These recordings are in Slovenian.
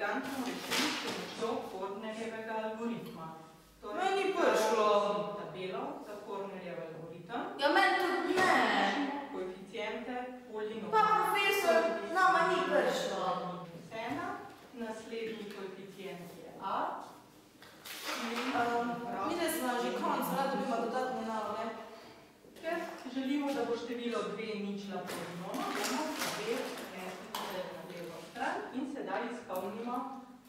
elegantno rešili s pomočjo Fortnerjevega algoritma. Meni ni prišlo. Tabelo za Fortnerjev algoritem. Ja, meni tudi ne. Koeficiente polinoma. Pa profesor, nama ni prišlo. Naslednji koeficient je A. Videli smo že konc, rado bi ima dodatne naloge. Ker želimo, da bo število 2 ničla polinoma, bomo tabel na levo stran in sedaj izpolnimo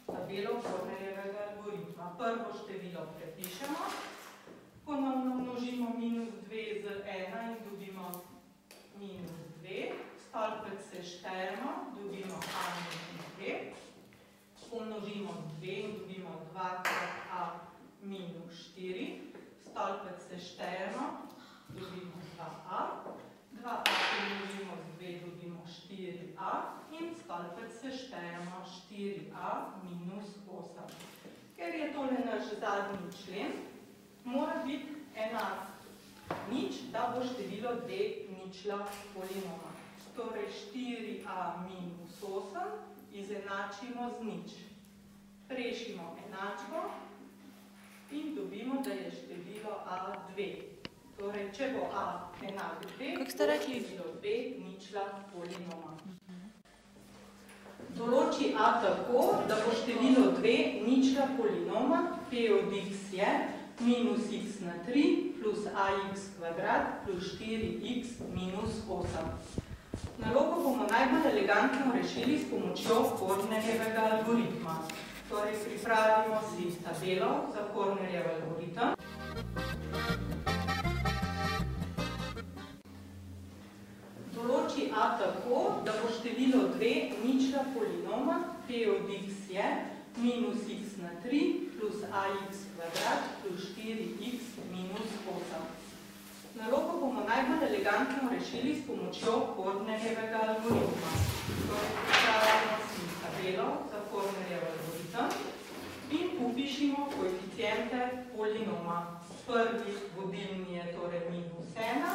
tabelo Fortnerjevega algoritma. Prvo število prepišemo, ponovno množimo -2 z 1 in dobimo -2, stolpec seštejemo, dobimo A-2, pomnožimo 2 in dobimo 2 krat A -4, stolpec seštejemo, dobimo 2A, 2A pomnožimo z 2, dobimo 4A in stolpec seštejemo 4A -8. Ker je tole naš zadnji člen, mora biti enak nič, da bo število 2 ničla polinoma. Torej 4A -8 izenačimo z nič. Rešimo enačbo in dobimo, da je število A 2. Torej, če bo A enak 2, bo število 2 ničla polinoma. Določi A tako, da bo število 2 ničla polinoma, P od x je -x na 3 plus ax kvadrat plus 4x -8. Nalogo bomo najbolj elegantno rešili s pomočjo Fortnerjevega algoritma. Torej, pripravimo si tabelo za Fortnerjev algoritem. Določi A tako, da bo število 2 ničla polinoma, P od x je -x na 3 plus ax kvadrat plus 4x -8. Nalogo bomo najbolj elegantno rešili s pomočjo Fortnerjevega algoritma. Torej, pripravimo si tabelo za Fortnerjev algoritem in upišimo koeficiente polinoma. Prvi vodilni je torej -1,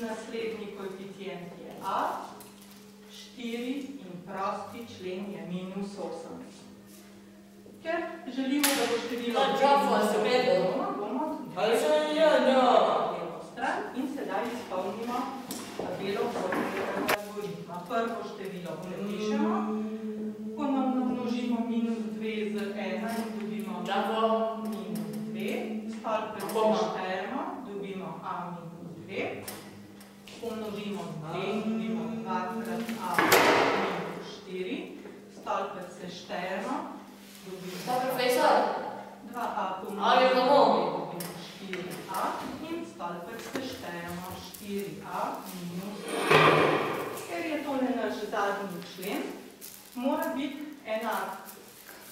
naslednji koeficient je A, 4 in prosti člen je -8. Ker želimo, da bo število 2 polinoma, bomo in sedaj izpolnimo tabelo Fortnerjevega algoritma. Prvo število prepišemo, ponovno množimo -2 z 1 in dobimo -2, stolpec seštejemo, dobimo A-2, pomnožimo 2 in dobimo 2 krat A -4, stolpec seštejemo, dobimo 2A pomnožimo 4A in stolpec seštejemo 4A -8. Ker je tole naš zadnji člen, mora biti enak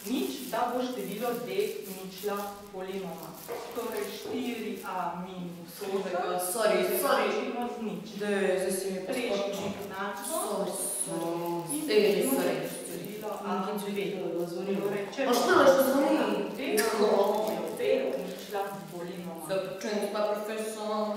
nič, da bo število 2 ničla polinoma. Torej 4A -8 rešimo z nič. Rešimo enačbo in dobimo število A2. Torej, če bo A2, bo 2 ničla polinoma. Započujem pa profesor.